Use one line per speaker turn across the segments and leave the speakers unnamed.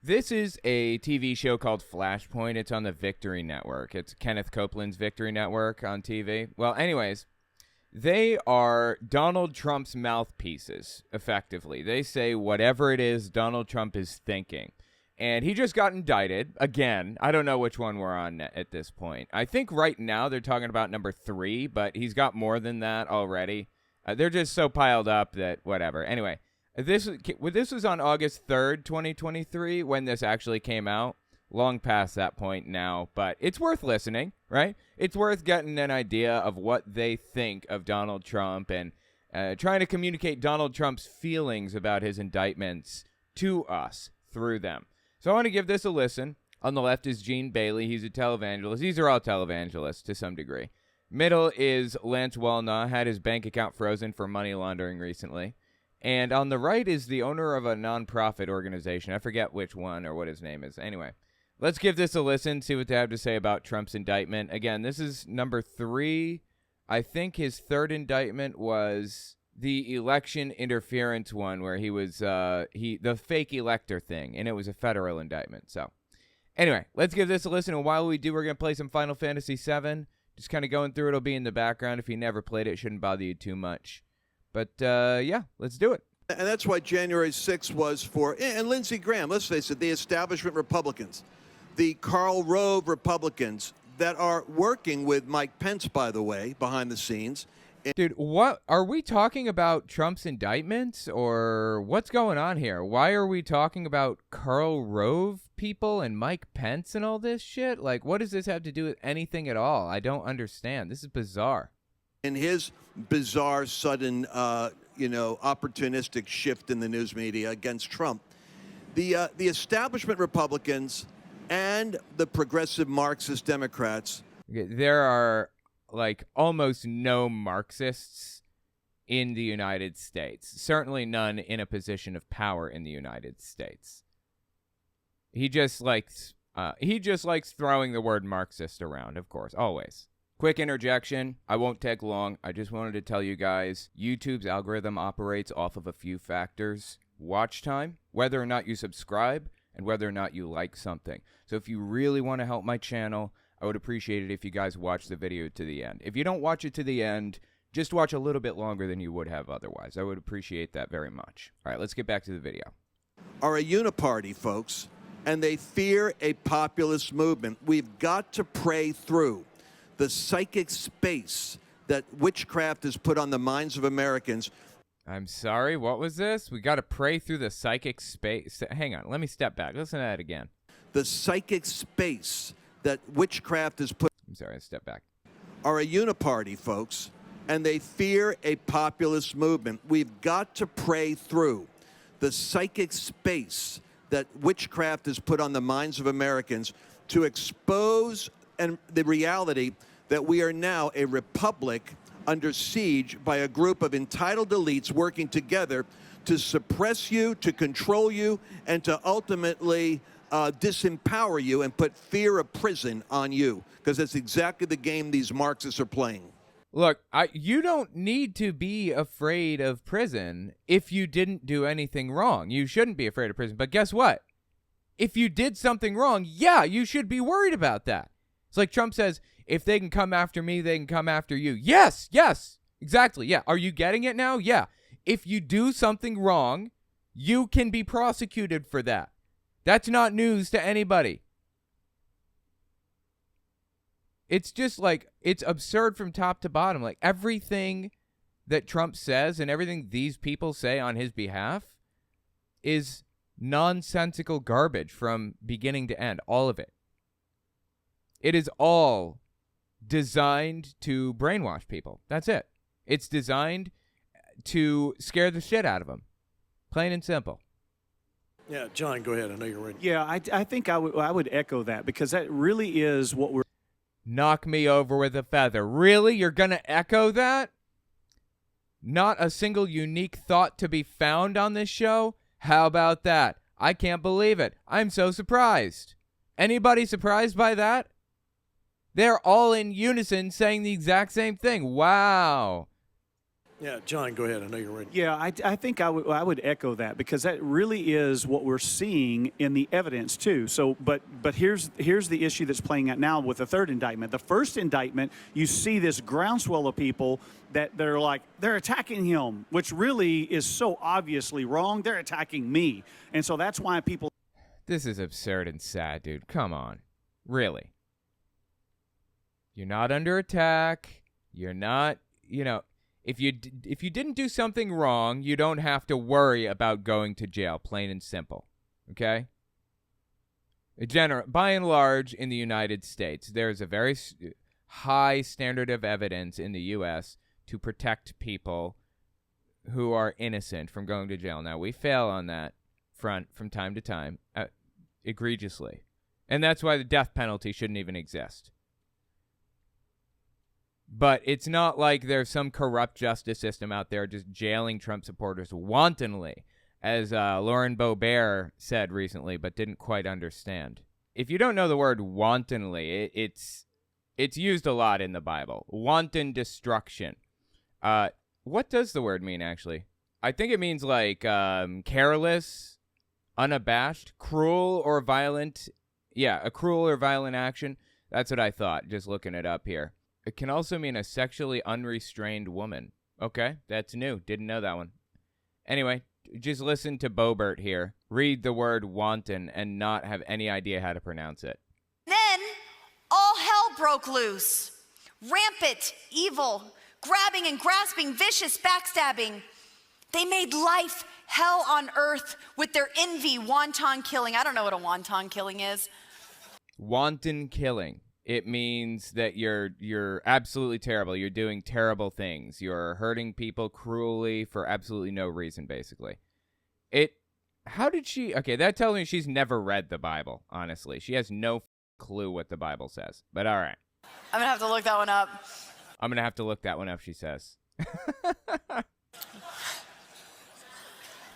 This is a TV show called Flashpoint. It's on the Victory Network. It's Kenneth Copeland's Victory Network on TV. Well, anyways, they are Donald Trump's mouthpieces, effectively. They say whatever it is Donald Trump is thinking. And he just got indicted again. I don't know which one we're on at this point. I think right now they're talking about number 3, but he's got more than that already. They're just so piled up that whatever. Anyway, this was on August 3rd, 2023, when this actually came out. Long past that point now, but it's worth listening, right? It's worth getting an idea of what they think of Donald Trump and trying to communicate Donald Trump's feelings about his indictments to us through them. So I want to give this a listen. On the left is Gene Bailey. He's a televangelist. These are all televangelists to some degree. Middle is Lance Wallnau, had his bank account frozen for money laundering recently. And on the right is the owner of a nonprofit organization. I forget which one or what his name is. Anyway, let's give this a listen, see what they have to say about Trump's indictment. Again, this is number 3. I think his third indictment was the election interference one where he was the fake elector thing, and it was a federal indictment. So anyway, let's give this a listen. And while we do, we're going to play some Final Fantasy VII. Just kind of going through. It'll be in the background. If you never played it, it shouldn't bother you too much. But, yeah, let's do it.
And that's why January 6th was for, and Lindsey Graham, let's face it, the establishment Republicans, the Karl Rove Republicans that are working with Mike Pence, by the way, behind the scenes.
Dude, what are we talking about? Trump's indictments or what's going on here? Why are we talking about Karl Rove people and Mike Pence and all this shit? Like, what does this have to do with anything at all? I don't understand. This is bizarre.
In his bizarre, sudden, opportunistic shift in the news media against Trump, the establishment Republicans and the progressive Marxist Democrats.
There are like almost no Marxists in the United States. Certainly none in a position of power in the United States. He just likes throwing the word Marxist around, of course, always. Quick interjection. I won't take long. I just wanted to tell you guys, YouTube's algorithm operates off of a few factors. Watch time, whether or not you subscribe, and whether or not you like something. So if you really want to help my channel, I would appreciate it if you guys watch the video to the end. If you don't watch it to the end, just watch a little bit longer than you would have otherwise. I would appreciate that very much. All right, let's get back to the video.
Are a uniparty, folks, and they fear a populist movement. We've got to pray through the psychic space that witchcraft has put on the minds of Americans.
I'm sorry, what was this? We got to pray through the psychic space. Hang on, let me step back. Listen to that again.
The psychic space that witchcraft has put.
I'm sorry, step back.
Are a uniparty, folks, and they fear a populist movement. We've got to pray through the psychic space that witchcraft has put on the minds of Americans to expose and the reality that we are now a republic under siege by a group of entitled elites working together to suppress you, to control you, and to ultimately disempower you and put fear of prison on you, because that's exactly the game these Marxists are playing.
Look, you don't need to be afraid of prison if you didn't do anything wrong. You shouldn't be afraid of prison. But guess what? If you did something wrong, yeah, you should be worried about that. It's like Trump says, if they can come after me, they can come after you. Yes, exactly. Yeah. Are you getting it now? Yeah. If you do something wrong, you can be prosecuted for that. That's not news to anybody. It's just like, it's absurd from top to bottom. Like everything that Trump says and everything these people say on his behalf is nonsensical garbage from beginning to end. All of it. It is all designed to brainwash people. That's it. It's designed to scare the shit out of them. Plain and simple.
Yeah, John, go ahead. I know you're ready.
Yeah, I think I would echo that, because that really is what we're...
Knock me over with a feather. Really? You're going to echo that? Not a single unique thought to be found on this show? How about that? I can't believe it. I'm so surprised. Anybody surprised by that? They're all in unison saying the exact same thing. Wow.
Yeah, John, go ahead. I know you're ready.
Yeah, I think I would echo that, because that really is what we're seeing in the evidence too. So, but here's the issue that's playing out now with the third indictment. The first indictment, you see this groundswell of people that they're attacking him, which really is so obviously wrong. They're attacking me, and so that's why people.
This is absurd and sad, dude. Come on, really. You're not under attack. You're not, If you didn't do something wrong, you don't have to worry about going to jail, plain and simple, okay? By and large, in the United States, there's a very high standard of evidence in the U.S. to protect people who are innocent from going to jail. Now, we fail on that front from time to time, egregiously. And that's why the death penalty shouldn't even exist. But it's not like there's some corrupt justice system out there just jailing Trump supporters wantonly, as Lauren Boebert said recently, but didn't quite understand. If you don't know the word wantonly, it's used a lot in the Bible. Wanton destruction. What does the word mean, actually? I think it means like careless, unabashed, cruel or violent. Yeah, a cruel or violent action. That's what I thought, just looking it up here. It can also mean a sexually unrestrained woman. Okay, that's new. Didn't know that one. Anyway, just listen to Boebert here. Read the word wanton and not have any idea how to pronounce it.
Then all hell broke loose. Rampant, evil, grabbing and grasping, vicious backstabbing. They made life hell on earth with their envy, wanton killing. I don't know what a wanton killing is.
Wanton killing. It means that you're absolutely terrible. You're doing terrible things. You're hurting people cruelly for absolutely no reason, basically. How did she... Okay, that tells me she's never read the Bible, honestly. She has no clue what the Bible says. But all right.
I'm going to have to look that one up.
I'm going to have to look that one up, she says.
But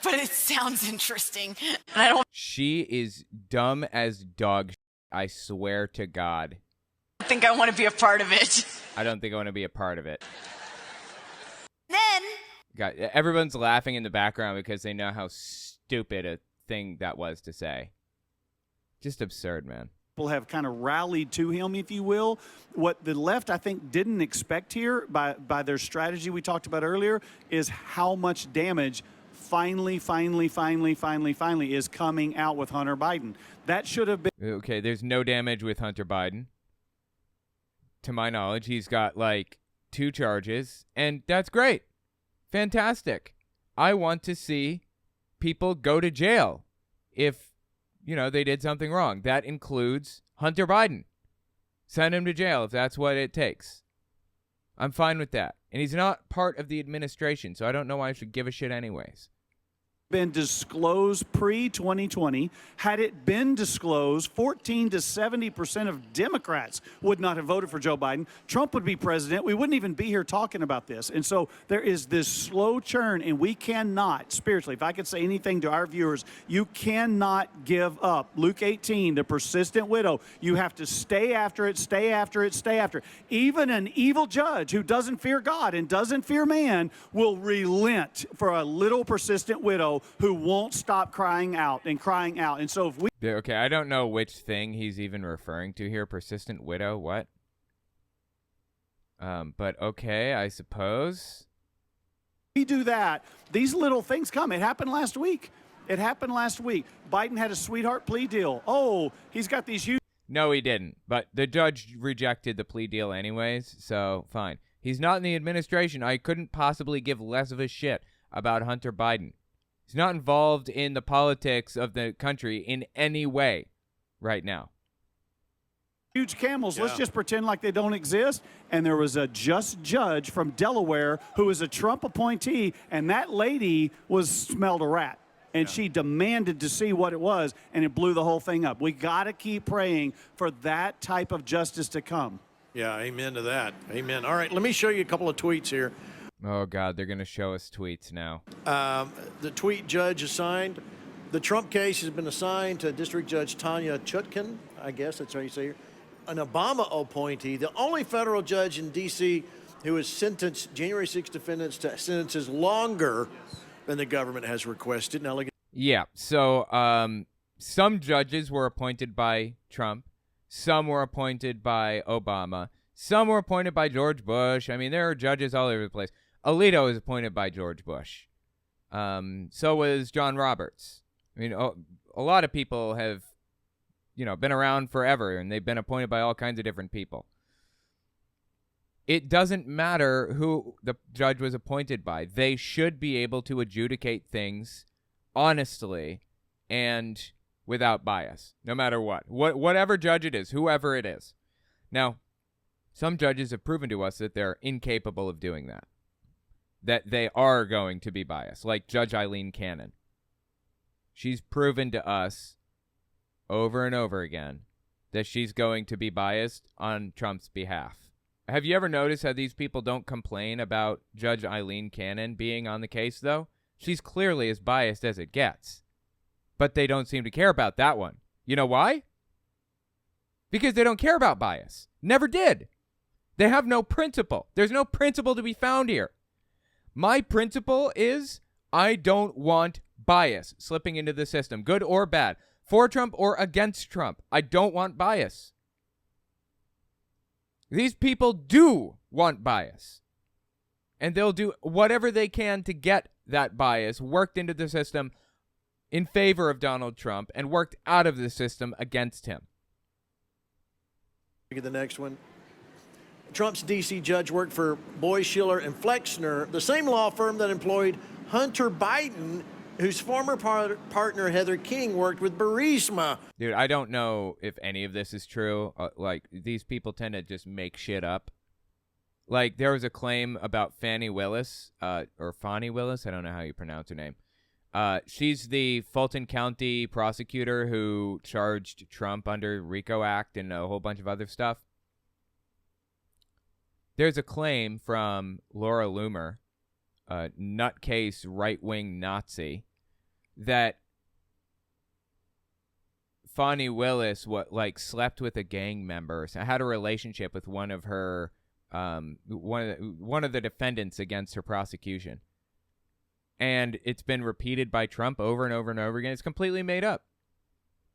it sounds interesting. And I don't
She is dumb as dog shit, I swear to God.
think I want to be a part of it.
I don't think I want to be a part of it.
Then
God, everyone's laughing in the background because they know how stupid a thing that was to say. Just absurd, man.
People have kind of rallied to him, if you will. What the left, I think, didn't expect here by their strategy we talked about earlier is how much damage finally is coming out with Hunter Biden. That should have been...
Okay, there's no damage with Hunter Biden. To my knowledge, he's got like 2 charges, and that's great. Fantastic. I want to see people go to jail if, they did something wrong. That includes Hunter Biden. Send him to jail if that's what it takes. I'm fine with that. And he's not part of the administration, so I don't know why I should give a shit anyways.
Been disclosed pre-2020. Had it been disclosed, 14 to 70% of Democrats would not have voted for Joe Biden. Trump would be president. We wouldn't even be here talking about this. And so there is this slow churn, and we cannot, spiritually, if I could say anything to our viewers, you cannot give up. Luke 18, the persistent widow, you have to stay after it, stay after it, stay after it. Even an evil judge who doesn't fear God and doesn't fear man will relent for a little persistent widow who won't stop crying out and crying out. And so if we...
Okay, I don't know which thing he's even referring to here. Persistent widow, what? But okay, I suppose.
We do that, these little things come. It happened last week. Biden had a sweetheart plea deal. Oh, he's got these huge...
No, he didn't. But the judge rejected the plea deal anyways, so fine. He's not in the administration. I couldn't possibly give less of a shit about Hunter Biden. He's not involved in the politics of the country in any way right now.
Huge camels. Yeah. Let's just pretend like they don't exist. And there was a just judge from Delaware who was a Trump appointee, and that lady smelled a rat. And she demanded to see what it was, and it blew the whole thing up. We got to keep praying for that type of justice to come.
Yeah, amen to that. Amen. All right, let me show you a couple of tweets here.
Oh, God, they're going to show us tweets now.
The tweet judge assigned. The Trump case has been assigned to District Judge Tanya Chutkan, I guess that's how you say it, an Obama appointee, the only federal judge in D.C. who has sentenced January 6 defendants to sentences longer than the government has requested. Now, look.
Yeah. So some judges were appointed by Trump. Some were appointed by Obama. Some were appointed by George Bush. I mean, there are judges all over the place. Alito was appointed by George Bush. So was John Roberts. I mean, a lot of people have, been around forever, and they've been appointed by all kinds of different people. It doesn't matter who the judge was appointed by. They should be able to adjudicate things honestly and without bias, no matter what. Whatever judge it is, whoever it is. Now, some judges have proven to us that they're incapable of doing that, that they are going to be biased, like Judge Eileen Cannon. She's proven to us over and over again that she's going to be biased on Trump's behalf. Have you ever noticed how these people don't complain about Judge Eileen Cannon being on the case, though? She's clearly as biased as it gets. But they don't seem to care about that one. You know why? Because they don't care about bias. Never did. They have no principle. There's no principle to be found here. My principle is I don't want bias slipping into the system, good or bad, for Trump or against Trump. I don't want bias. These people do want bias. And they'll do whatever they can to get that bias worked into the system in favor of Donald Trump and worked out of the system against him.
Look at the next one. Trump's D.C. judge worked for Boies, Schiller, and Flexner, the same law firm that employed Hunter Biden, whose former partner Heather King worked with Burisma.
Dude, I don't know if any of this is true. These people tend to just make shit up. Like, there was a claim about Fani Willis, or Fani Willis, I don't know how you pronounce her name. She's the Fulton County prosecutor who charged Trump under RICO Act and a whole bunch of other stuff. There's a claim from Laura Loomer, a nutcase right-wing Nazi, that Fani Willis slept with a gang member, so had a relationship with one of her one of the defendants against her prosecution. And it's been repeated by Trump over and over and over again. It's completely made up.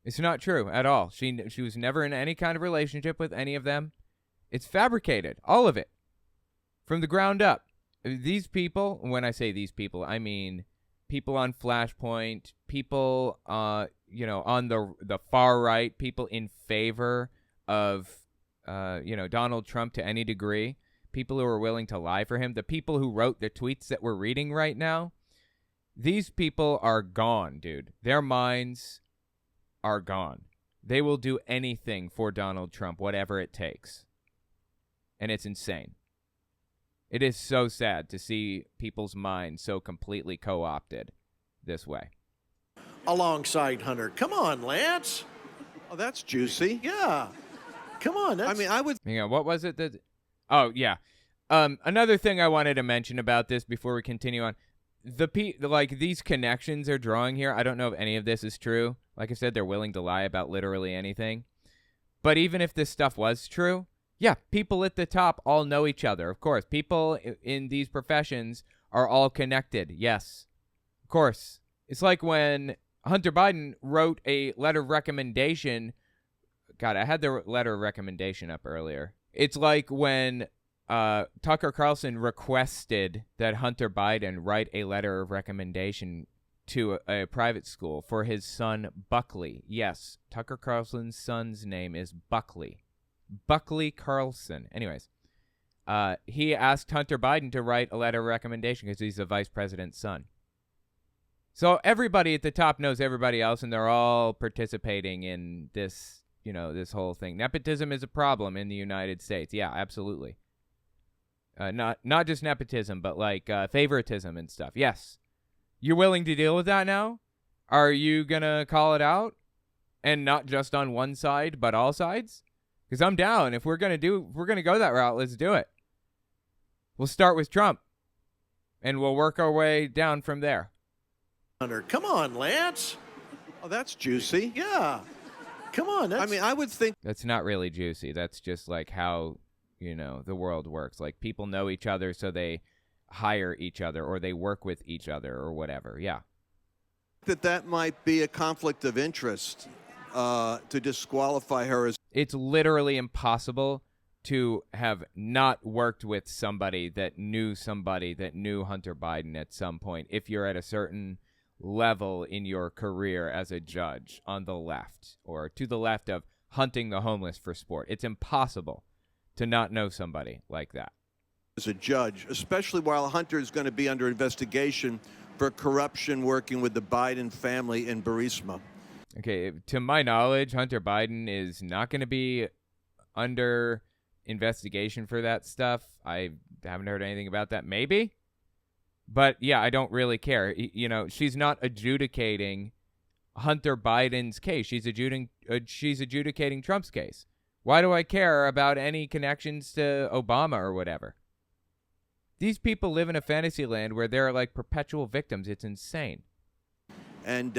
It's not true at all. She was never in any kind of relationship with any of them. It's fabricated, all of it, from the ground up. These people, when I say these people, I mean people on Flashpoint, people, on the far right, people in favor of, Donald Trump to any degree, people who are willing to lie for him, the people who wrote the tweets that we're reading right now. These people are gone, dude. Their minds are gone. They will do anything for Donald Trump, whatever it takes. And it's insane. It is so sad to see people's minds so completely co-opted this way.
Alongside Hunter. Come on, Lance.
Oh, that's juicy.
Yeah. Come on.
I would...
What was it that... Oh, yeah. Another thing I wanted to mention about this before we continue on. These connections they're drawing here, I don't know if any of this is true. Like I said, they're willing to lie about literally anything. But even if this stuff was true, yeah, people at the top all know each other. Of course, people in these professions are all connected. Yes, of course. It's like when Hunter Biden wrote a letter of recommendation. God, I had the letter of recommendation up earlier. It's like when Tucker Carlson requested that Hunter Biden write a letter of recommendation to a private school for his son, Buckley. Yes, Tucker Carlson's son's name is Buckley. Buckley Carlson. Anyways, he asked Hunter Biden to write a letter of recommendation because he's the vice president's son. So everybody at the top knows everybody else, and they're all participating in this, this whole thing. Nepotism is a problem in the United States. Yeah, absolutely. Not just nepotism, but favoritism and stuff. Yes. You're willing to deal with that now? Are you going to call it out? And not just on one side, but all sides? Because I'm down. If we're going to go that route, let's do it. We'll start with Trump. And we'll work our way down from there.
Hunter, come on, Lance.
Oh, that's juicy.
Yeah. Come on.
I would think...
That's not really juicy. That's just like how the world works. Like, people know each other, so they hire each other or they work with each other or whatever. Yeah.
That might be a conflict of interest to disqualify her as.
It's literally impossible to have not worked with somebody that knew Hunter Biden at some point if you're at a certain level in your career as a judge on the left or to the left of hunting the homeless for sport. It's impossible to not know somebody like that.
As a judge, especially while Hunter is going to be under investigation for corruption working with the Biden family in Burisma.
Okay, to my knowledge, Hunter Biden is not going to be under investigation for that stuff. I haven't heard anything about that. Maybe. But yeah, I don't really care. She's not adjudicating Hunter Biden's case. She's adjudicating Trump's case. Why do I care about any connections to Obama or whatever? These people live in a fantasy land where they're like perpetual victims. It's insane.
And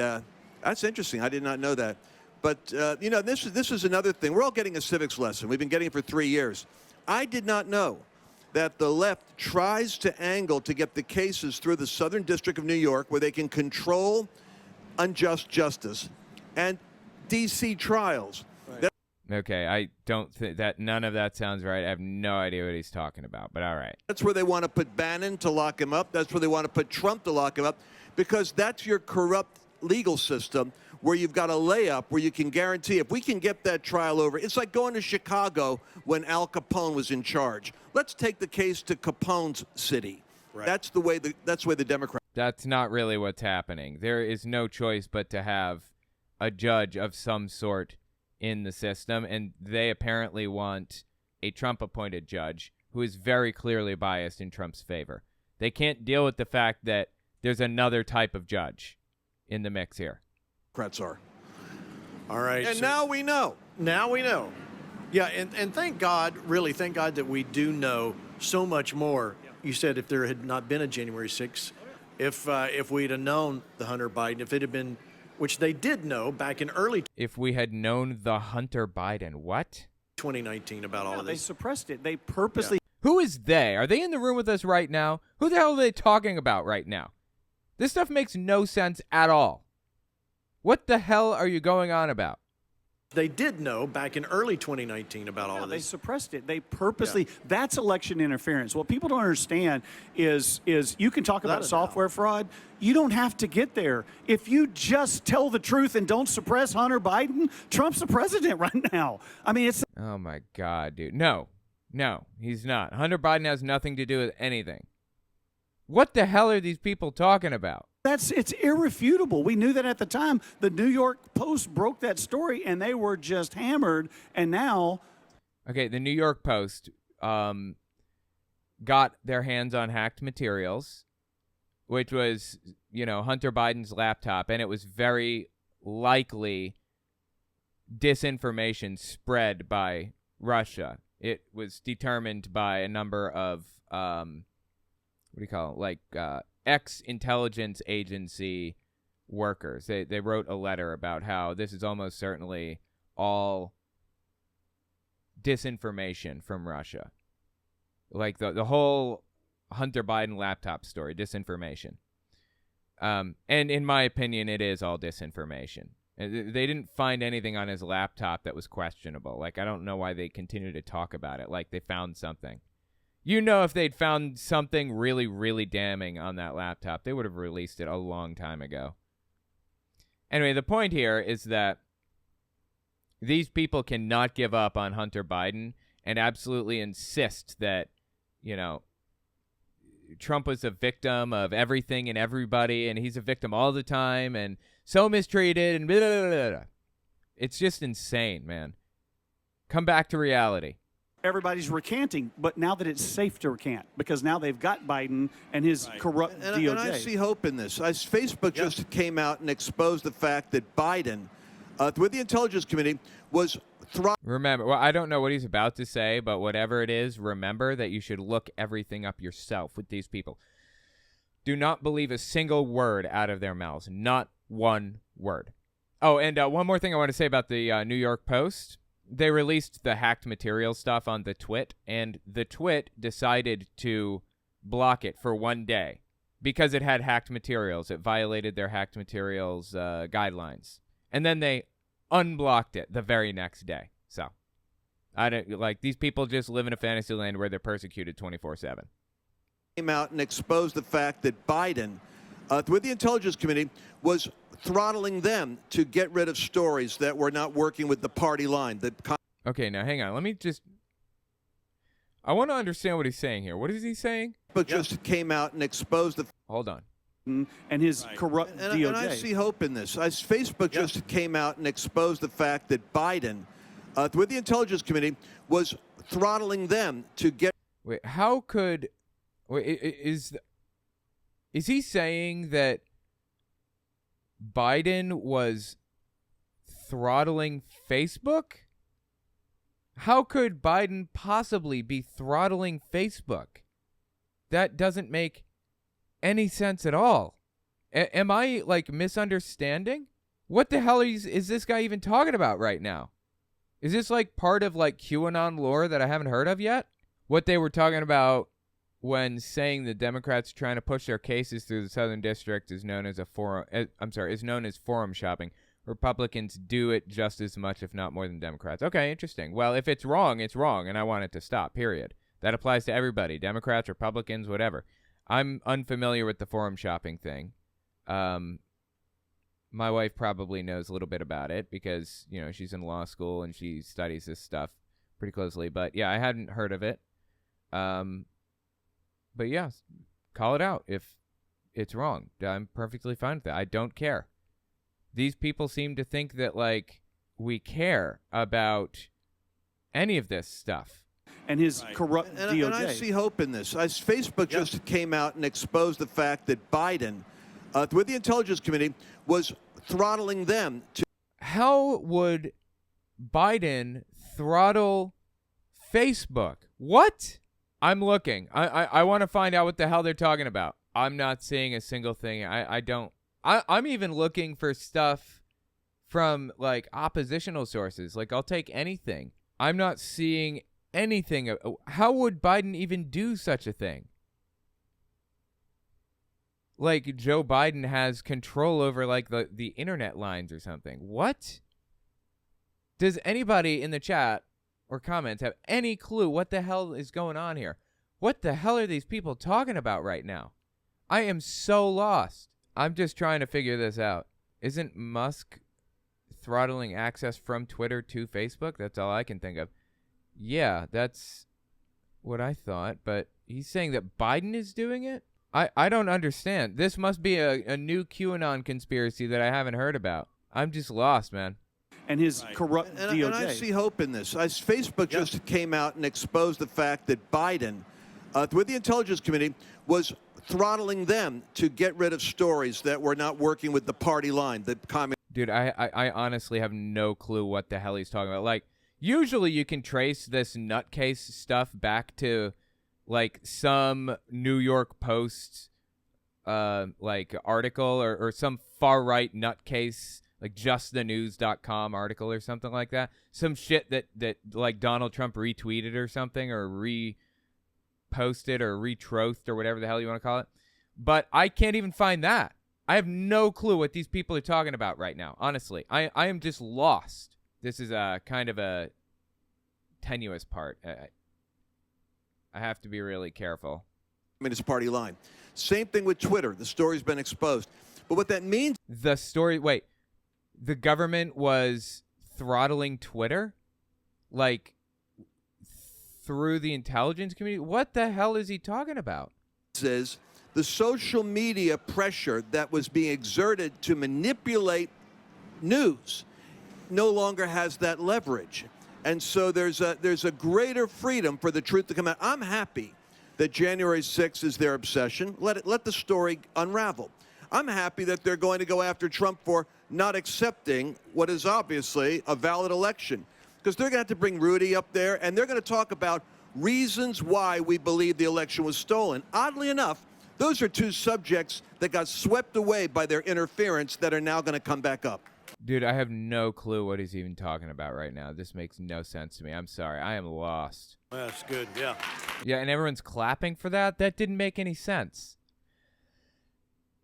that's interesting. I did not know that. But, this is another thing. We're all getting a civics lesson. We've been getting it for 3 years. I did not know that the left tries to angle to get the cases through the Southern District of New York where they can control unjust justice and D.C. trials.
Okay, I don't think that none of that sounds right. I have no idea what he's talking about, but all right.
That's where they want to put Bannon to lock him up. That's where they want to put Trump to lock him up, because that's your corrupt legal system where you've got a layup where you can guarantee if we can get that trial over. It's like going to Chicago when Al Capone was in charge. Let's take the case to Capone's city. Right. That's the way the Democrats.
That's not really what's happening. There is no choice but to have a judge of some sort in the system, and they apparently want a Trump-appointed judge who is very clearly biased in Trump's favor. They can't deal with the fact that there's another type of judge in the mix here.
Democrats are.
All right.
And now we know.
Now we know. Yeah, and thank God, really, thank God that we do know so much more. You said if there had not been a January 6th, if we'd have known the Hunter Biden, if it had been, which they did know back in early.
If we had known the Hunter Biden, what?
2019 about all of
They
this.
suppressed it. They purposely.
Who is they? Are they in the room with us right now? Who the hell are they talking about right now? This stuff makes no sense at all. What the hell are you going on about?
They did know back in early 2019 about all of
They
this.
suppressed it. They purposely. That's election interference. What people don't understand is you can talk about software fraud. You don't have to get there. If you just tell the truth and don't suppress Hunter Biden, Trump's the president right now. I mean, it's.
Oh my God, dude. No, he's not. Hunter Biden has nothing to do with anything. What the hell are these people talking about?
It's irrefutable. We knew that at the time. The New York Post broke that story, and they were just hammered. And now,
okay, the New York Post got their hands on hacked materials, which was, Hunter Biden's laptop, and it was very likely disinformation spread by Russia. It was determined by a number of ex-intelligence agency workers. They wrote a letter about how this is almost certainly all disinformation from Russia. Like the whole Hunter Biden laptop story, disinformation. And in my opinion, it is all disinformation. They didn't find anything on his laptop that was questionable. Like, I don't know why they continue to talk about it like they found something. If they'd found something really, really damning on that laptop, they would have released it a long time ago. Anyway, the point here is that these people cannot give up on Hunter Biden and absolutely insist that, Trump was a victim of everything and everybody, and he's a victim all the time, and so mistreated, and blah, blah, blah, blah. It's just insane, man. Come back to reality.
everybody's recanting, but now that it's safe to recant because now they've got Biden and his corrupt DOJ.
And I see hope in this. Facebook just came out and exposed the fact that Biden, with the Intelligence Committee, was
Remember, well, I don't know what he's about to say, but whatever it is, remember that you should look everything up yourself with these people. Do not believe a single word out of their mouths. Not one word. Oh, and one more thing I want to say about the New York Post. they released the hacked material stuff on the Twit, and the Twit decided to block it for 1 day because it had hacked materials. It violated their hacked materials guidelines. And then they unblocked it the very next day. So, I don't like these people just live in a fantasy land where they're persecuted 24/7.
Came out and exposed the fact that Biden, with the Intelligence Committee, was throttling them to get rid of stories that were not working with the party line.
Okay, now hang on. I want to understand what he's saying here. What is he saying?
But just came out and exposed the.
Hold on.
And his corrupt DOJ.
And I see hope in this. Facebook just came out and exposed the fact that Biden, with the Intelligence Committee, was throttling them to get.
Wait, how could? Wait, is he saying that Biden was throttling Facebook? How could Biden possibly be throttling Facebook? That doesn't make any sense at all. Am I, like, misunderstanding? What the hell is this guy even talking about right now? Is this, like, part of, like, QAnon lore that I haven't heard of yet? What they were talking about when saying the Democrats trying to push their cases through the Southern District is known as is known as forum shopping. Republicans do it just as much, if not more, than Democrats. Okay, interesting. Well, if it's wrong, and I want it to stop, period. That applies to everybody, Democrats, Republicans, whatever. I'm unfamiliar with the forum shopping thing. My wife probably knows a little bit about it because, you know, she's in law school and she studies this stuff pretty closely. But, yeah, I hadn't heard of it. But, yeah, call it out if it's wrong. I'm perfectly fine with that. I don't care. These people seem to think that, like, we care about any of this stuff.
And his corrupt DOJ.
And I see hope in this. Facebook just came out and exposed the fact that Biden, with the Intelligence Committee, was throttling them to.
How would Biden throttle Facebook? What? I'm looking. I want to find out what the hell they're talking about. I'm not seeing a single thing. I'm even looking for stuff from, like, oppositional sources. Like, I'll take anything. I'm not seeing anything. How would Biden even do such a thing? Like, Joe Biden has control over, like, the internet lines or something. What? Does anybody in the chat or comments have any clue what the hell is going on here? What the hell are these people talking about right now? I am so lost. I'm just trying to figure this out. Isn't Musk throttling access from Twitter to Facebook? That's all I can think of. Yeah, that's what I thought, but he's saying that Biden is doing it? I don't understand. This must be a new QAnon conspiracy that I haven't heard about. I'm just lost, man.
And his corrupt DOJ.
And I see hope in this. Facebook just came out and exposed the fact that Biden, with the Intelligence Committee, was throttling them to get rid of stories that were not working with the party line.
Dude, I honestly have no clue what the hell he's talking about. Like, usually you can trace this nutcase stuff back to, like, some New York Post, like, article or some far-right nutcase, like, justthenews.com article or something like that. Some shit that like, Donald Trump retweeted or something or posted or retrothed or whatever the hell you want to call it. But I can't even find that. I have no clue what these people are talking about right now. Honestly, I am just lost. This is kind of a tenuous part. I have to be really careful.
Communist Party line. Same thing with Twitter. The story's been exposed. But what that means...
Wait. The government was throttling Twitter? Like... through the intelligence community? What the hell is he talking about?
Is the social media pressure that was being exerted to manipulate news no longer has that leverage. And so there's a greater freedom for the truth to come out. I'm happy that January 6th is their obsession. Let the story unravel. I'm happy that they're going to go after Trump for not accepting what is obviously a valid election. Because they're going to have to bring Rudy up there, and they're going to talk about reasons why we believe the election was stolen. Oddly enough, those are two subjects that got swept away by their interference that are now going to come back up.
Dude, I have no clue what he's even talking about right now. This makes no sense to me. I'm sorry. I am lost.
That's good, yeah.
Yeah, and everyone's clapping for that? That didn't make any sense.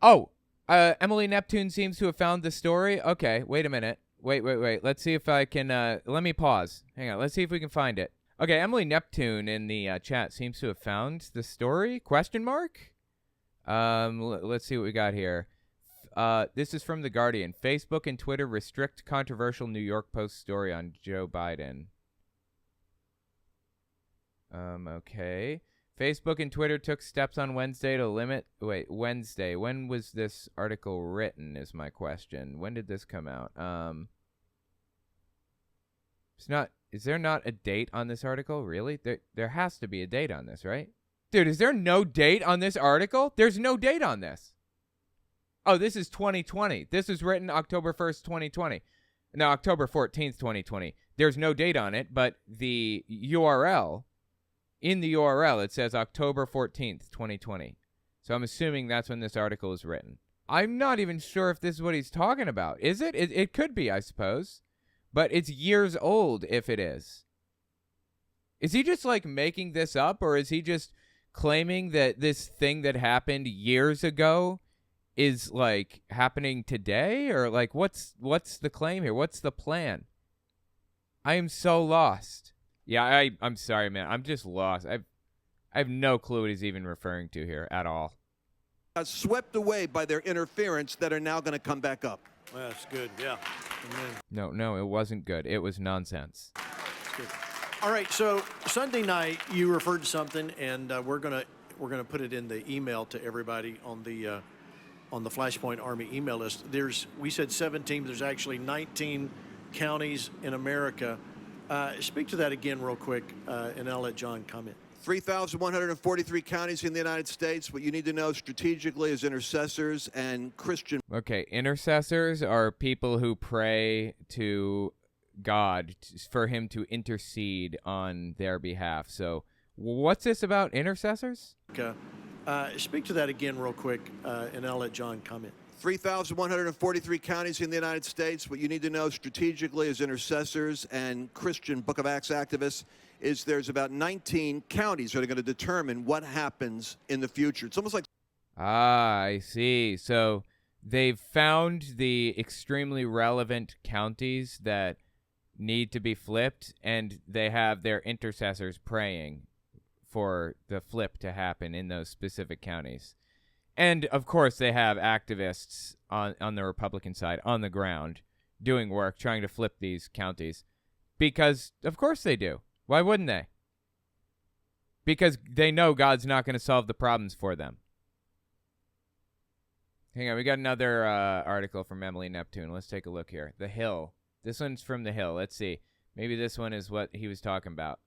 Oh, Emily Neptune seems to have found the story. Okay, wait a minute. Wait. Let's see if I can, let me pause. Hang on, let's see if we can find it. Okay, Emily Neptune in the chat seems to have found the story? Question mark? Let's see what we got here. This is from The Guardian. Facebook and Twitter restrict controversial New York Post story on Joe Biden. Okay. Facebook and Twitter took steps on Wednesday to limit... Wait, Wednesday. When was this article written is my question. When did this come out? It's not... Is there not a date on this article? Really? There has to be a date on this, right? Dude, is there no date on this article? There's no date on this. Oh, this is 2020. This was written October 1st, 2020. No, October 14th, 2020. There's no date on it, but the URL... In the URL, it says October 14th, 2020. So I'm assuming that's when this article is written. I'm not even sure if this is what he's talking about. Is it? It could be, I suppose. But it's years old if it is. Is he just, like, making this up? Or is he just claiming that this thing that happened years ago is, like, happening today? Or, like, what's the claim here? What's the plan? I am so lost. Yeah, I'm sorry, man. I'm just lost. I have no clue what he's even referring to here at all.
Swept away by their interference that are now going to come back up.
That's good, yeah. Amen.
No, it wasn't good. It was nonsense.
That's good. All right, so Sunday night you referred to something, and we're gonna put it in the email to everybody on the Flashpoint Army email list. We said 17, but there's actually 19 counties in America. Speak to that again real quick, and I'll let John comment.
3,143 counties in the United States. What you need to know strategically is intercessors and Christian.
Okay, intercessors are people who pray to God for him to intercede on their behalf. So what's this about intercessors?
Speak to that again real quick, and I'll let John comment.
3,143 counties in the United States. What you need to know strategically as intercessors and Christian Book of Acts activists is there's about 19 counties that are going to determine what happens in the future. It's almost like...
Ah, I see. So they've found the extremely relevant counties that need to be flipped, and they have their intercessors praying for the flip to happen in those specific counties. And, of course, they have activists on the Republican side on the ground doing work, trying to flip these counties. Because, of course they do. Why wouldn't they? Because they know God's not going to solve the problems for them. Hang on, we got another article from Emily Neptune. Let's take a look here. The Hill. This one's from The Hill. Let's see. Maybe this one is what he was talking about.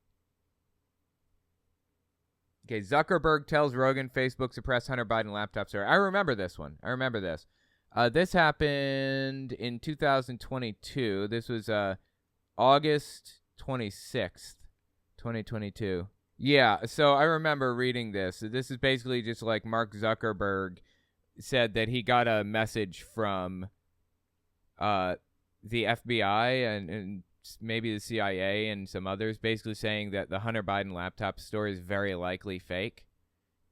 Okay, Zuckerberg tells Rogan Facebook suppress Hunter Biden laptop story. I remember this one. I remember this. This happened in 2022. This was August 26th, 2022. Yeah, so I remember reading this. This is basically just like Mark Zuckerberg said that he got a message from the FBI and maybe the CIA and some others, basically saying that the Hunter Biden laptop story is very likely fake,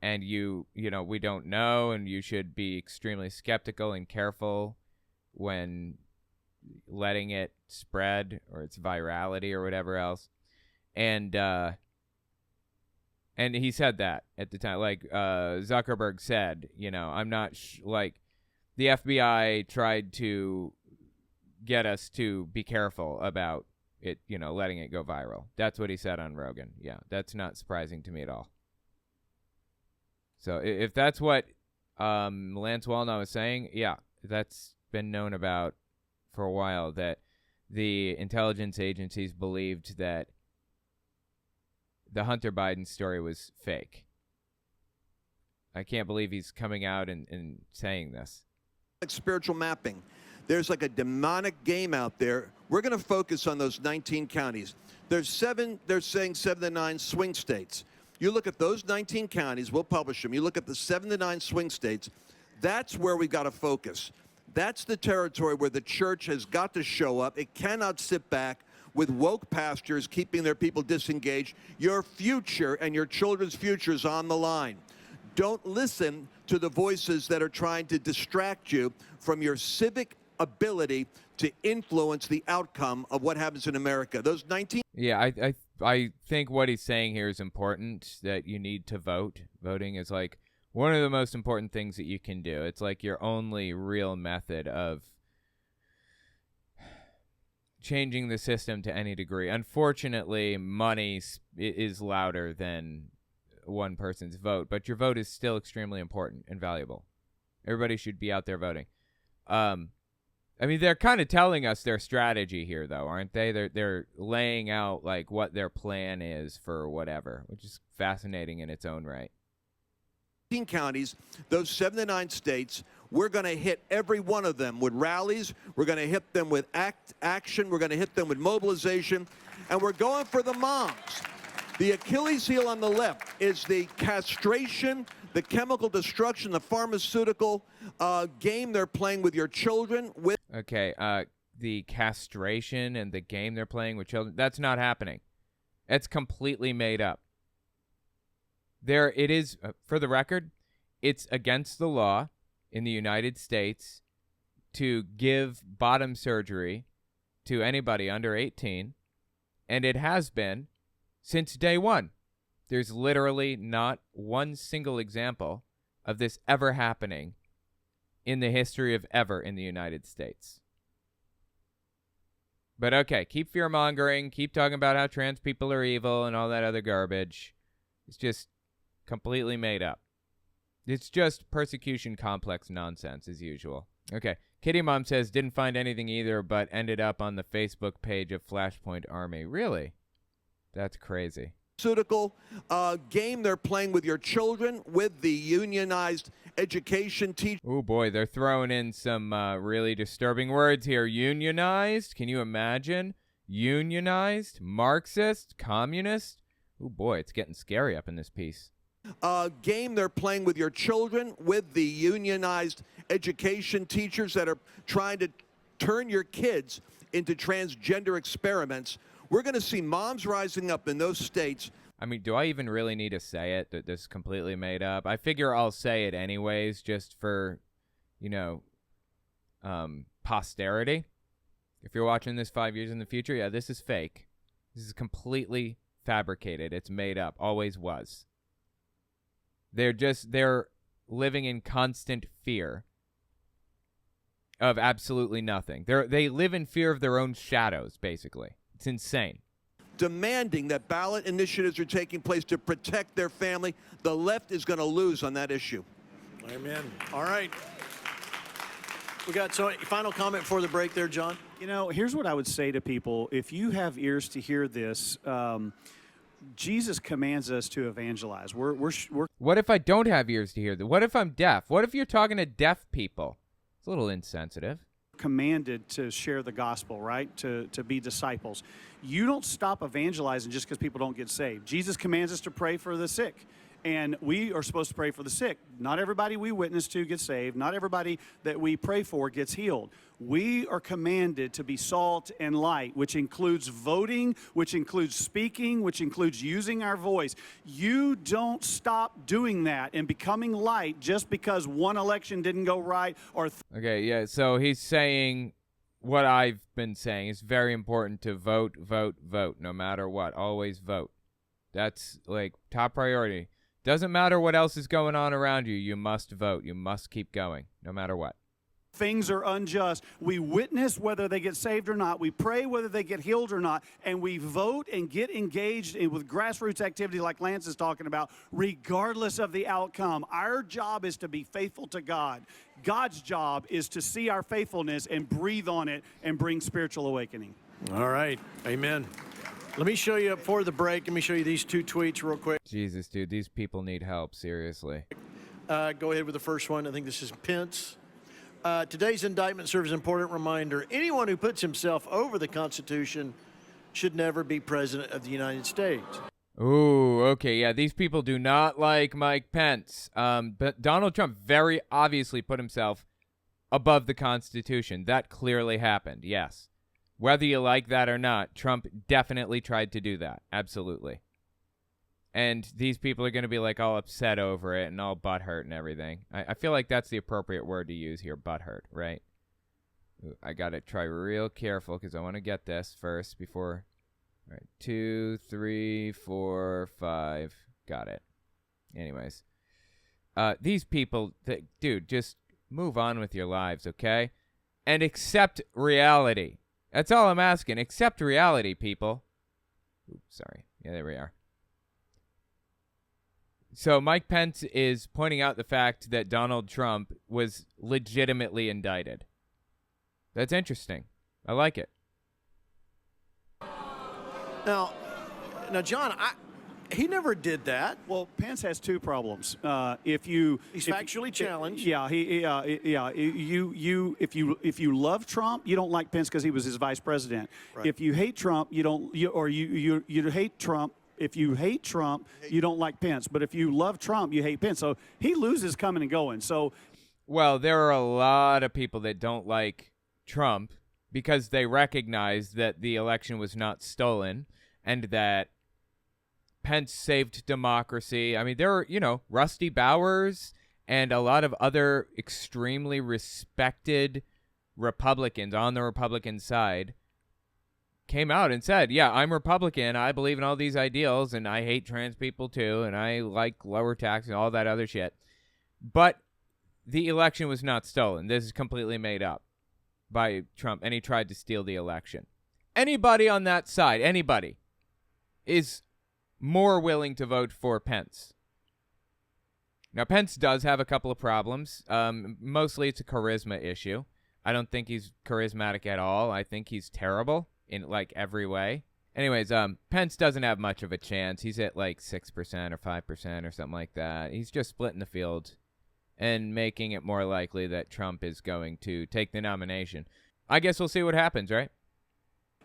and we don't know, and you should be extremely skeptical and careful when letting it spread or its virality or whatever else. And he said that at the time, like Zuckerberg said, I'm not like the FBI tried to get us to be careful about it, letting it go viral. That's what he said on Rogan. Yeah, that's not surprising to me at all. So if that's what Lance Wallnau was saying, yeah, that's been known about for a while, that the intelligence agencies believed that the Hunter Biden story was fake. I can't believe he's coming out and saying this.
Like spiritual mapping. There's like a demonic game out there. We're going to focus on those 19 counties. They're saying 7 to 9 swing states. You look at those 19 counties, we'll publish them. You look at the 7 to 9 swing states, that's where we've got to focus. That's the territory where the church has got to show up. It cannot sit back with woke pastors keeping their people disengaged. Your future and your children's future is on the line. Don't listen to the voices that are trying to distract you from your civic ability to influence the outcome of what happens in America. Those 19...
Yeah, I think what he's saying here is important, that you need to vote. Voting is like one of the most important things that you can do. It's like your only real method of changing the system to any degree. Unfortunately, money is louder than one person's vote, but your vote is still extremely important and valuable. Everybody should be out there voting. I mean, they're kind of telling us their strategy here, though, aren't they? They're laying out like what their plan is for whatever, which is fascinating in its own right.
15 counties, those 7 to 9 states, we're going to hit every one of them with rallies. We're going to hit them with action. We're going to hit them with mobilization. And we're going for the moms. The Achilles heel on the left is the castration, the chemical destruction, the pharmaceutical game they're playing with your children.
Okay, the castration and the game they're playing with children, that's not happening. It's completely made up. There it is, for the record, it's against the law in the United States to give bottom surgery to anybody under 18, and it has been since day one. There's literally not one single example of this ever happening in the history of ever in the United States. But okay, keep fear-mongering, keep talking about how trans people are evil and all that other garbage. It's just completely made up. It's just persecution complex nonsense as usual. Okay, Kitty Mom says, didn't find anything either, but ended up on the Facebook page of Flashpoint Army. Really? That's crazy.
Pharmaceutical game they're playing with your children, with the unionized education teachers.
Oh boy, they're throwing in some really disturbing words here. Unionized? Can you imagine? Unionized? Marxist? Communist? Oh boy, it's getting scary up in this piece.
Game they're playing with your children, with the unionized education teachers that are trying to turn your kids into transgender experiments. We're going to see moms rising up in those states.
I mean, do I even really need to say it, that this is completely made up? I figure I'll say it anyways, just for, you know, posterity. If you're watching this 5 years in the future, yeah, this is fake. This is completely fabricated. It's made up. Always was. They're living in constant fear of absolutely nothing. They live in fear of their own shadows, basically. It's insane.
Demanding that ballot initiatives are taking place to protect their family. The left is going to lose on that issue.
Amen. All right. We got final comment before the break there, John.
You know, here's what I would say to people. If you have ears to hear this, Jesus commands us to evangelize. We're
What if I don't have ears to hear that? What if I'm deaf? What if you're talking to deaf people? It's a little insensitive.
Commanded to share the gospel, right? To be disciples. You don't stop evangelizing just because people don't get saved. Jesus commands us to pray for the sick. And we are supposed to pray for the sick. Not everybody we witness to gets saved. Not everybody that we pray for gets healed. We are commanded to be salt and light, which includes voting, which includes speaking, which includes using our voice. You don't stop doing that and becoming light just because one election didn't go right or...
Okay, yeah, so he's saying what I've been saying. It's very important to vote, vote, vote, no matter what. Always vote. That's, like, top priority. Doesn't matter what else is going on around you. You must vote. You must keep going, no matter what.
Things are unjust. We witness whether they get saved or not. We pray whether they get healed or not. And we vote and get engaged with grassroots activity like Lance is talking about, regardless of the outcome. Our job is to be faithful to God. God's job is to see our faithfulness and breathe on it and bring spiritual awakening.
All right. Amen. Let me show you, before the break, let me show you these two tweets real quick.
Jesus, dude, these people need help, seriously.
Go ahead with the first one. I think this is Pence. Today's indictment serves an important reminder. Anyone who puts himself over the Constitution should never be president of the United States.
Ooh, okay, yeah, these people do not like Mike Pence. But Donald Trump very obviously put himself above the Constitution. That clearly happened, yes. Whether you like that or not, Trump definitely tried to do that. Absolutely. And these people are going to be like all upset over it and all butthurt and everything. I feel like that's the appropriate word to use here, butthurt, right? Ooh, I got to try real careful because I want to get this first before. All right, 2, 3, 4, 5. Got it. Anyways. These people, dude, just move on with your lives, okay? And accept reality. That's all I'm asking. Accept reality, people. Oops, sorry. Yeah, there we are. So Mike Pence is pointing out the fact that Donald Trump was legitimately indicted. That's interesting. I like it.
Now, John, he never did that.
Well, Pence has two problems.
He's factually challenged.
If you love Trump, you don't like Pence because he was his vice president.
Right.
If you hate Trump, you hate Trump. If you hate Trump, you don't like Pence. But if you love Trump, you hate Pence. So he loses coming and going. So,
well, there are a lot of people that don't like Trump because they recognize that the election was not stolen and that Pence saved democracy. I mean, there are, Rusty Bowers and a lot of other extremely respected Republicans on the Republican side came out and said, yeah, I'm Republican. I believe in all these ideals, and I hate trans people too, and I like lower taxes and all that other shit. But the election was not stolen. This is completely made up by Trump, and he tried to steal the election. Anybody on that side, anybody, is more willing to vote for Pence. Now, Pence does have a couple of problems. Mostly it's a charisma issue. I don't think he's charismatic at all. I think he's terrible in, like, every way. Anyways, Pence doesn't have much of a chance. He's at, like, 6% or 5% or something like that. He's just splitting the field and making it more likely that Trump is going to take the nomination. I guess we'll see what happens, right?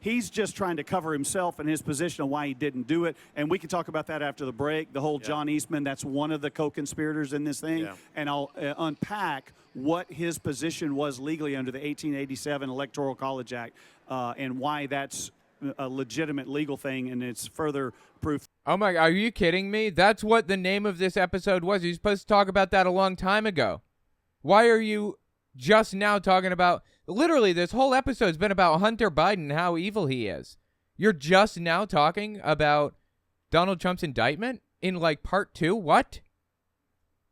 he's just trying to cover himself and his position on why he didn't do it. And we can talk about that after the break. The whole John Eastman, that's one of the co-conspirators in this thing. Yeah. And I'll unpack what his position was legally under the 1887 Electoral College Act and why that's a legitimate legal thing, and it's further proof.
Oh my, are you kidding me? That's what the name of this episode was. You're supposed to talk about that a long time ago. Why are you just now talking about, literally this whole episode's been about Hunter Biden and how evil he is. You're just now talking about Donald Trump's indictment in like part 2? What?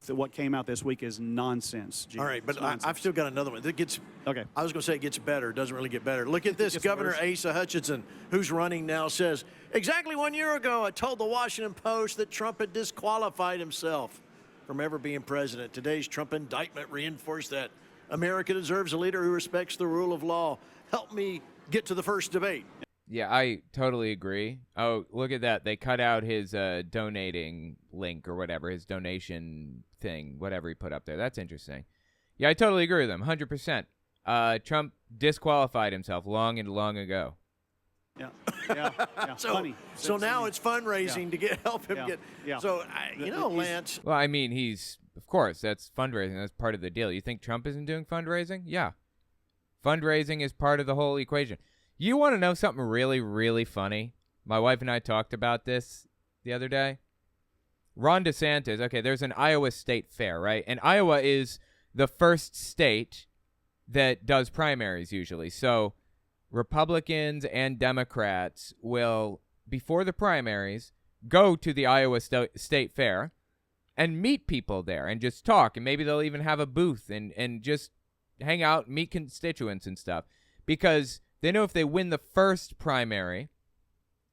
What came out this week is nonsense.
All right, but I've still got another one. That gets okay. I was going to say it gets better. It doesn't really get better. Look at this. Governor Asa Hutchinson, who's running now, says, exactly 1 year ago, I told the Washington Post that Trump had disqualified himself from ever being president. Today's Trump indictment reinforced that. America deserves a leader who respects the rule of law. Help me get to the first debate.
Yeah, I totally agree. Oh, look at that. They cut out his donating link or whatever, his donation thing, whatever he put up there. That's interesting. Yeah, I totally agree with him, 100%. Trump disqualified himself long and long ago.
Yeah.
So now it's fundraising to help him get. Yeah. So, Lance.
Well, I mean, of course, that's fundraising. That's part of the deal. You think Trump isn't doing fundraising? Yeah. Fundraising is part of the whole equation. You want to know something really, really funny? My wife and I talked about this the other day. Ron DeSantis, okay, there's an Iowa State Fair, right? And Iowa is the first state that does primaries usually. So Republicans and Democrats will, before the primaries, go to the Iowa State Fair and meet people there and just talk. And maybe they'll even have a booth and just hang out, meet constituents and stuff. Because they know if they win the first primary,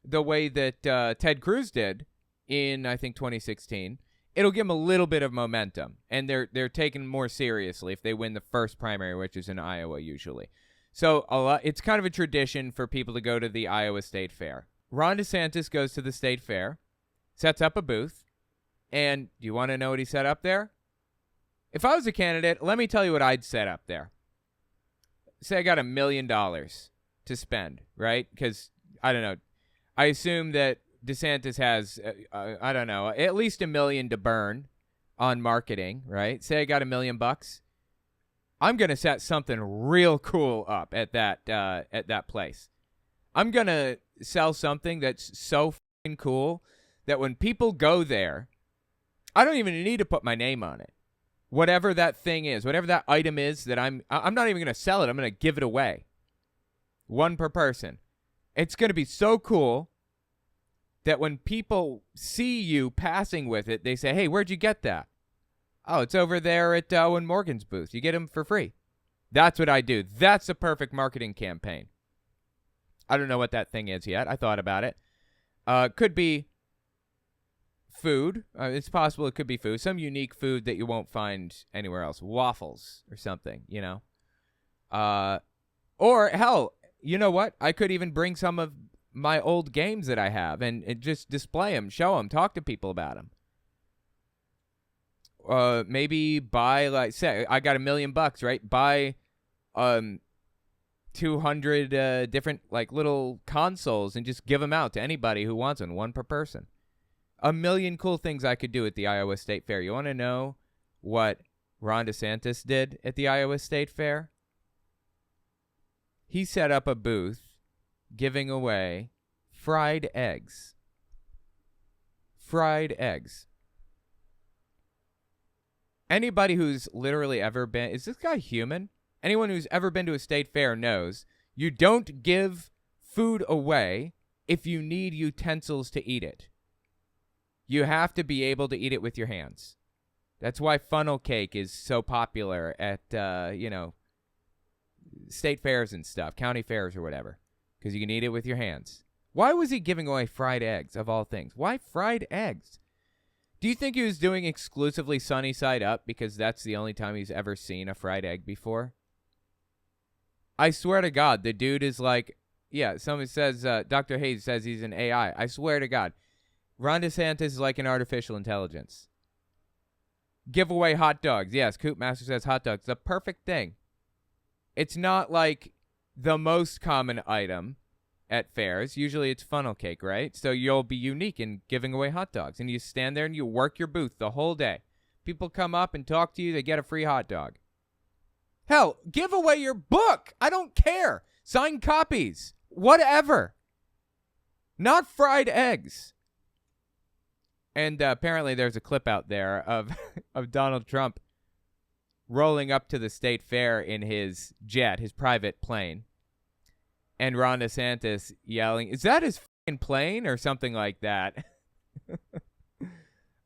the way that Ted Cruz did in, I think, 2016, it'll give them a little bit of momentum. And they're taken more seriously if they win the first primary, which is in Iowa usually. So it's kind of a tradition for people to go to the Iowa State Fair. Ron DeSantis goes to the State Fair, sets up a booth, and do you want to know what he set up there? If I was a candidate, let me tell you what I'd set up there. Say I got $1 million to spend, right? Because, I don't know, I assume that DeSantis has, I don't know, at least $1 million to burn on marketing, right? Say I got $1 million. I'm going to set something real cool up at that place. I'm going to sell something that's so fucking cool that when people go there, I don't even need to put my name on it. Whatever that thing is, whatever that item is that I'm not even going to sell it. I'm going to give it away. One per person. It's going to be so cool that when people see you passing with it, they say, hey, where'd you get that? Oh, it's over there at Owen Morgan's booth. You get them for free. That's what I do. That's a perfect marketing campaign. I don't know what that thing is yet. I thought about it. Could be food. It's possible it could be food. Some unique food that you won't find anywhere else. Waffles or something, you know. Or, hell, you know what? I could even bring some of my old games that I have and just display them, show them, talk to people about them. Maybe buy, like, say, I got $1 million, right? Buy 200 different, like, little consoles and just give them out to anybody who wants one per person. 1 million cool things I could do at the Iowa State Fair. You want to know what Ron DeSantis did at the Iowa State Fair? He set up a booth giving away fried eggs. Fried eggs. Anybody who's literally ever been... Is this guy human? Anyone who's ever been to a state fair knows you don't give food away if you need utensils to eat it. You have to be able to eat it with your hands. That's why funnel cake is so popular at, state fairs and stuff, county fairs or whatever, because you can eat it with your hands. Why was he giving away fried eggs, of all things? Why fried eggs? Do you think he was doing exclusively sunny side up because that's the only time he's ever seen a fried egg before? I swear to God, the dude is like, yeah, someone says, Dr. Hayes says he's an AI. I swear to God, Ron DeSantis is like an artificial intelligence. Give away hot dogs. Yes, Coop Master says hot dogs. The perfect thing. It's not like the most common item at fairs. Usually it's funnel cake, right? So you'll be unique in giving away hot dogs. And you stand there and you work your booth the whole day. People come up and talk to you. They get a free hot dog. Hell, give away your book. I don't care. Sign copies. Whatever. Not fried eggs. And apparently there's a clip out there of Donald Trump rolling up to the state fair in his jet, his private plane. And Ron DeSantis yelling, is that his fucking plane or something like that?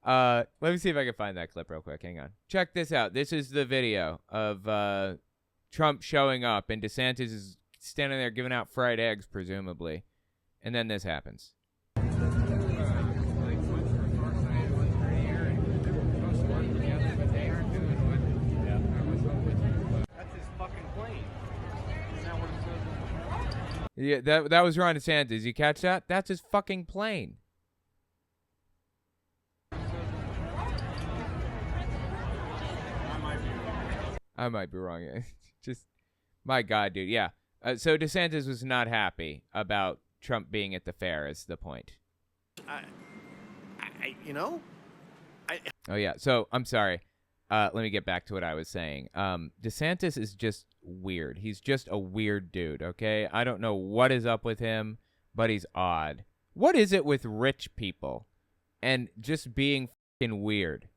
Let me see if I can find that clip real quick. Hang on. Check this out. This is the video of Trump showing up, and DeSantis is standing there giving out fried eggs, presumably. And then this happens. Yeah, that was Ron DeSantis. You catch that? That's his fucking plane. I might be wrong. Just, my God, dude. Yeah. So DeSantis was not happy about Trump being at the fair, is the point. Oh, yeah. So, I'm sorry. Let me get back to what I was saying. DeSantis is just weird. He's just a weird dude, okay? I don't know what is up with him, but he's odd. What is it with rich people and just being fucking weird?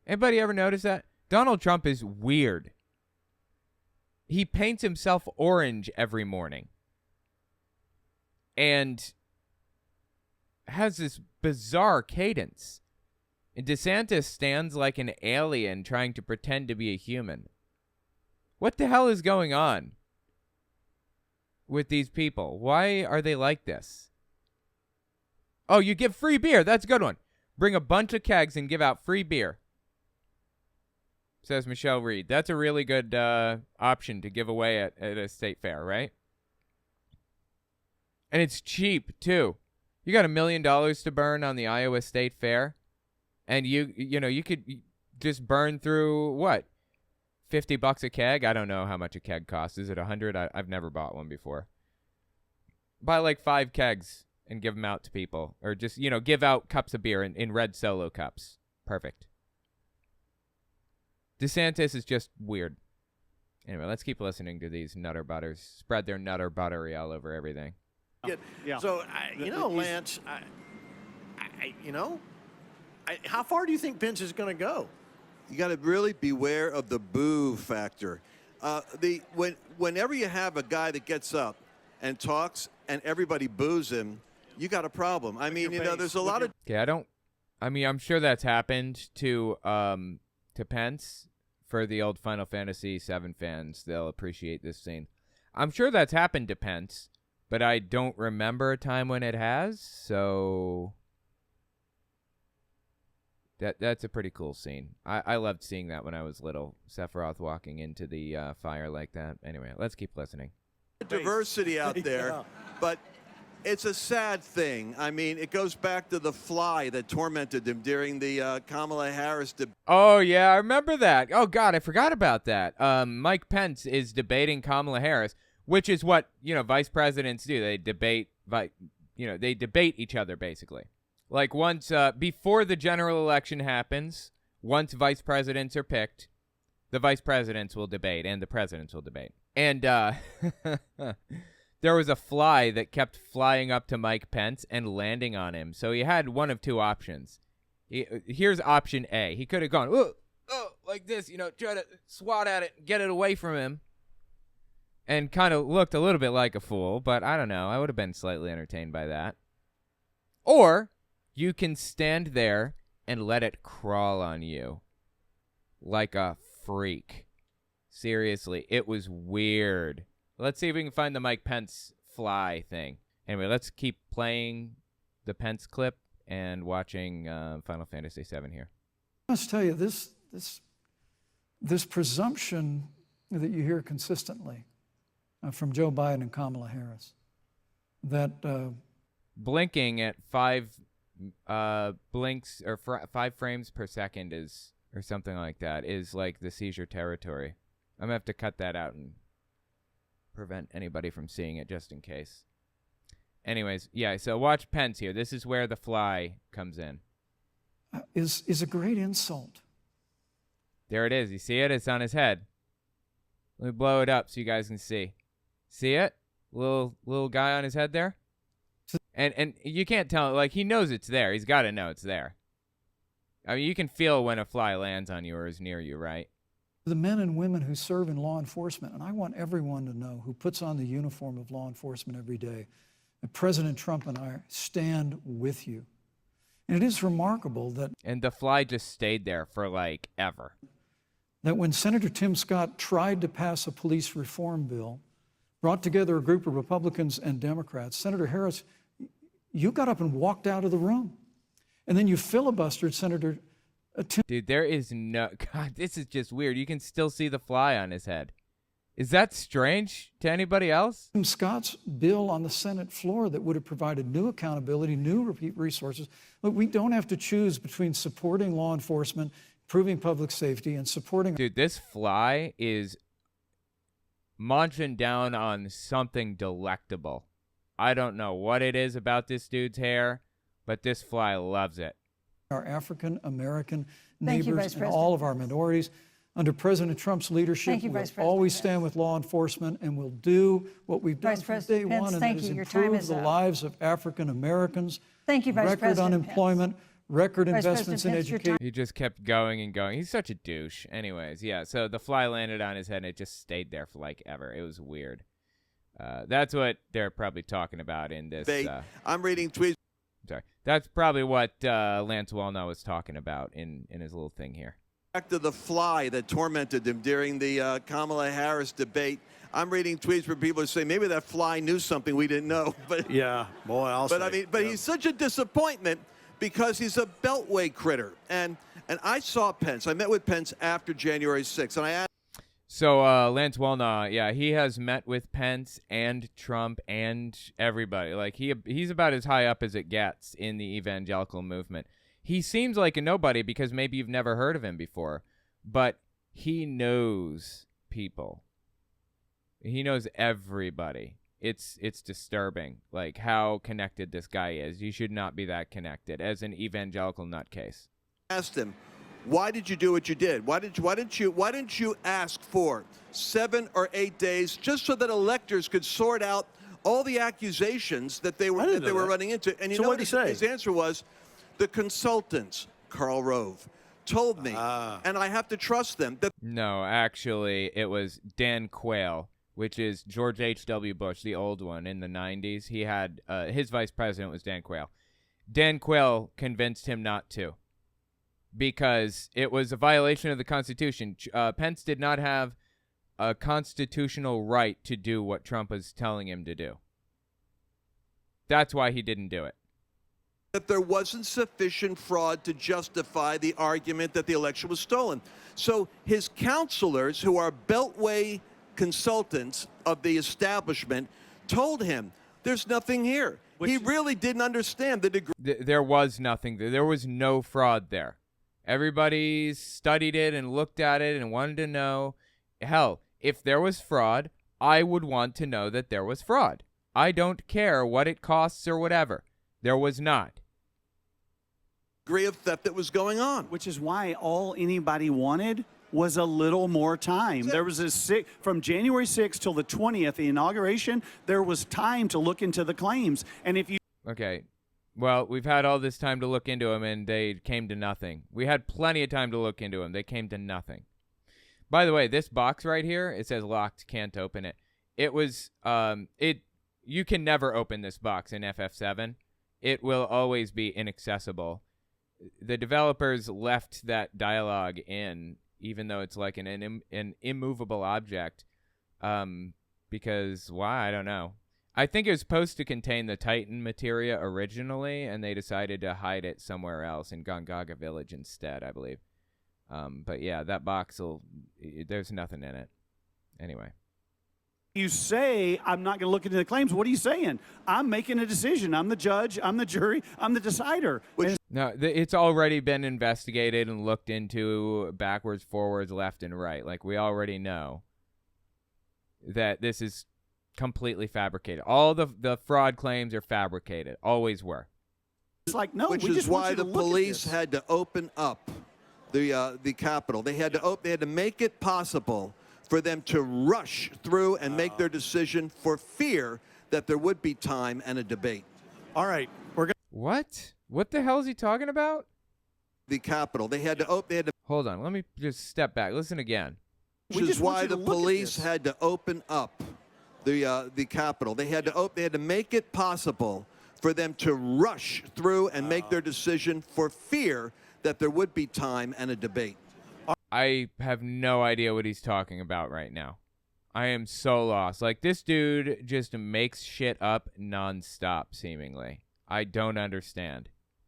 Anybody ever notice that? Donald Trump is weird. He paints himself orange every morning and has this bizarre cadence. And DeSantis stands like an alien trying to pretend to be a human. What the hell is going on with these people? Why are they like this? Oh, you give free beer. That's a good one. Bring a bunch of kegs and give out free beer, says Michelle Reed. That's a really good option to give away at a state fair, right? And it's cheap, too. You got $1 million to burn on the Iowa State Fair, and you could just burn through, what, $50 a keg? I don't know how much a keg costs. Is it $100? I've never bought one before. Buy like 5 kegs and give them out to people. Or just, give out cups of beer in red Solo cups. Perfect. DeSantis is just weird. Anyway, let's keep listening to these nutter butters. Spread their nutter buttery all over everything.
Yeah.
So, Lance, how far do you think Pence is going to go?
You got to really beware of the boo factor. Whenever you have a guy that gets up and talks and everybody boos him, you got a problem. I mean, there's a lot of.
Okay, I'm sure that's happened to Pence. For the old Final Fantasy VII fans, they'll appreciate this scene. I'm sure that's happened to Pence, but I don't remember a time when it has, so that's a pretty cool scene. I loved seeing that when I was little. Sephiroth walking into the fire like that. Anyway, let's keep listening.
Diversity out there, but it's a sad thing. I mean, it goes back to the fly that tormented him during the Kamala Harris debate.
Oh, yeah, I remember that. Oh, God, I forgot about that. Mike Pence is debating Kamala Harris, which is what, vice presidents do. They debate, they debate each other, basically. Like once, before the general election happens, once vice presidents are picked, the vice presidents will debate and the presidents will debate. And, there was a fly that kept flying up to Mike Pence and landing on him. So he had one of two options. Here's option A. He could have gone, like this, try to swat at it, get it away from him. And kind of looked a little bit like a fool, but I don't know. I would have been slightly entertained by that. Or you can stand there and let it crawl on you like a freak. Seriously, it was weird. Let's see if we can find the Mike Pence fly thing. Anyway, let's keep playing the Pence clip and watching Final Fantasy VII here.
I must tell you, this presumption that you hear consistently from Joe Biden and Kamala Harris, that
blinking at 5 blinks or 5 frames per second is, or something like that, is like the seizure territory. I'm gonna have to cut that out and prevent anybody from seeing it just in case. Anyways, yeah, so watch Pence here. This is where the fly comes in.
is a great insult.
There it is. You see it? It's on his head. Let me blow it up so you guys can see. See it? Little guy on his head there? And you can't tell, like, he knows it's there. He's got to know it's there. I mean, you can feel when a fly lands on you or is near you, right?
The men and women who serve in law enforcement, and I want everyone to know who puts on the uniform of law enforcement every day, that President Trump and I stand with you. And it is remarkable that...
And the fly just stayed there for, like, ever.
That when Senator Tim Scott tried to pass a police reform bill, brought together a group of Republicans and Democrats, Senator Harris, you got up and walked out of the room. And then you filibustered Senator Tim.
Dude, there is no... God, this is just weird. You can still see the fly on his head. Is that strange to anybody else?
Tim Scott's bill on the Senate floor that would have provided new accountability, new resources. Look, we don't have to choose between supporting law enforcement, improving public safety, and supporting...
Dude, this fly is munching down on something delectable. I don't know what it is about this dude's hair, but this fly loves it.
Our African American neighbors and all of our minorities. Under President Trump's leadership, we'll always stand with law enforcement, and we'll do what we've done from day one, and that is improve the lives of African Americans.
Thank you, Vice President.
Record unemployment, record investments in education.
He just kept going and going. He's such a douche. Anyways, yeah, so the fly landed on his head, and it just stayed there for like ever. It was weird. That's what they're probably talking about in this.
I'm reading tweets.
Sorry. That's probably what Lance Wallnau was talking about in his little thing here.
Back to the fly that tormented him during the Kamala Harris debate. I'm reading tweets where people are saying maybe that fly knew something we didn't know. But
yeah, boy,
he's such a disappointment because he's a beltway critter. And I saw Pence. I met with Pence after January 6th, and I asked.
So Lance Wallnau, yeah, he has met with Pence and Trump and everybody. Like he's about as high up as it gets in the evangelical movement. He seems like a nobody because maybe you've never heard of him before, but he knows people. He knows everybody. It's disturbing, like how connected this guy is. You should not be that connected as an evangelical nutcase.
Asked him, Why did you do what you did? Why didn't you ask for 7 or 8 days just so that electors could sort out all the accusations that they were running into? And you
So
know
what'd he say?
his answer was, the consultants, Karl Rove, told me, and I have to trust them. That
No, actually, it was Dan Quayle, which is George H.W. Bush, the old one in the 90s. He had his vice president was Dan Quayle. Dan Quayle convinced him not to because it was a violation of the Constitution. Pence did not have a constitutional right to do what Trump was telling him to do. That's why he didn't do it.
that there wasn't sufficient fraud to justify the argument that the election was stolen. So his counselors, who are Beltway consultants of the establishment, told him, there's nothing here. He really didn't understand the degree.
There was nothing. There was no fraud there. Everybody studied it and looked at it and wanted to know. Hell, if there was fraud, I would want to know that there was fraud. I don't care what it costs or whatever. There was not.
Degree of theft that was going on.
Which is why all anybody wanted was a little more time. There was from January 6th till the 20th, the inauguration, there was time to look into the claims. And if you...
Okay. Well, we've had all this time to look into them, and they came to nothing. We had plenty of time to look into them. They came to nothing. By the way, this box right here, it says locked, can't open it. It was, you can never open this box in FF7. It will always be inaccessible. The developers left that dialogue in, even though it's like an immovable object, because why? I don't know. I think it was supposed to contain the Titan materia originally, and they decided to hide it somewhere else in Gongaga Village instead, I believe. But yeah, that box there's nothing in it. Anyway.
You say, I'm not going to look into the claims, what are you saying? I'm making a decision. I'm the judge. I'm the jury. I'm the decider.
No, it's already been investigated and looked into backwards, forwards, left, and right. Like, we already know that this is completely fabricated. All the fraud claims are fabricated. Always were.
It's like, no,
which
we
is
just want
why
you to
the
look at
police
this.
had to open up the Capitol. They had to make it possible for them to rush through and make their decision for fear that there would be time and a debate.
All right, we're going.
What? What the hell is he talking about?
The Capitol. They had to.
Hold on. Let me just step back. Listen again.
Which is why the police had to open up the Capitol. They had to make it possible for them to rush through and make their decision for fear that there would be time and a debate.
I have no idea what he's talking about right now. I am so lost. Like, this dude just makes shit up nonstop, seemingly. I don't understand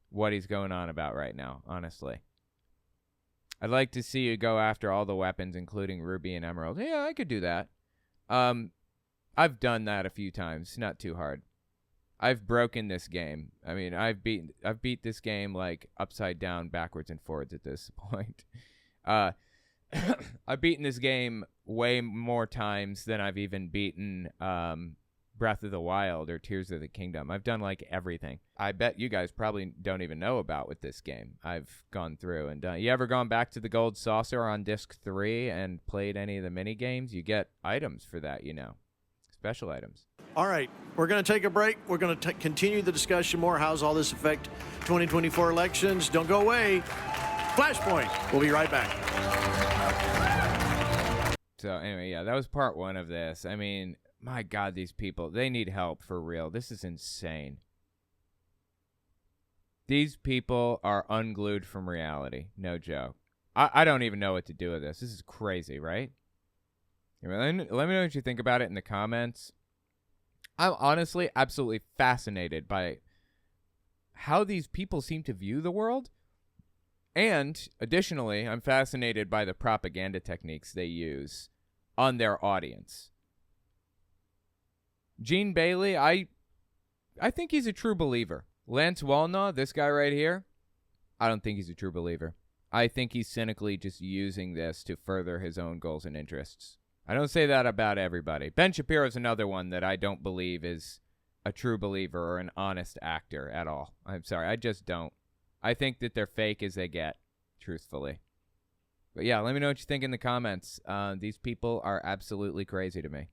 what he's going on about right now, honestly. I'd like to see you go after all the weapons, including Ruby and Emerald. Yeah, I could do that. I've done that a few times. Not too hard. I've broken this game. I mean, I've beat this game like upside down, backwards, and forwards at this point. I've beaten this game way more times than I've even beaten Breath of the Wild or Tears of the Kingdom. I've done like everything. I bet you guys probably don't even know about with this game. I've gone through and done. You ever gone back to the Gold Saucer on Disc 3 and played any of the mini games? You get items for that, you know. Special items.
All right, we're going to take a break. We're going to continue the discussion more. How's all this affect 2024 elections? Don't go away. Flashpoint. We'll be right back.
So anyway, yeah, that was part one of this. I mean, my God, these people, they need help for real. This is insane. These people are unglued from reality. No joke. I don't even know what to do with this. This is crazy, right? Let me know what you think about it in the comments. I'm honestly absolutely fascinated by how these people seem to view the world. And additionally, I'm fascinated by the propaganda techniques they use on their audience. Gene Bailey, I think he's a true believer. Lance Wallnau, this guy right here, I don't think he's a true believer. I think he's cynically just using this to further his own goals and interests. I don't say that about everybody. Ben Shapiro's another one that I don't believe is a true believer or an honest actor at all. I'm sorry, I just don't. I think that they're fake as they get. truthfully. But yeah, let me know what you think in the comments. These people are absolutely crazy to me.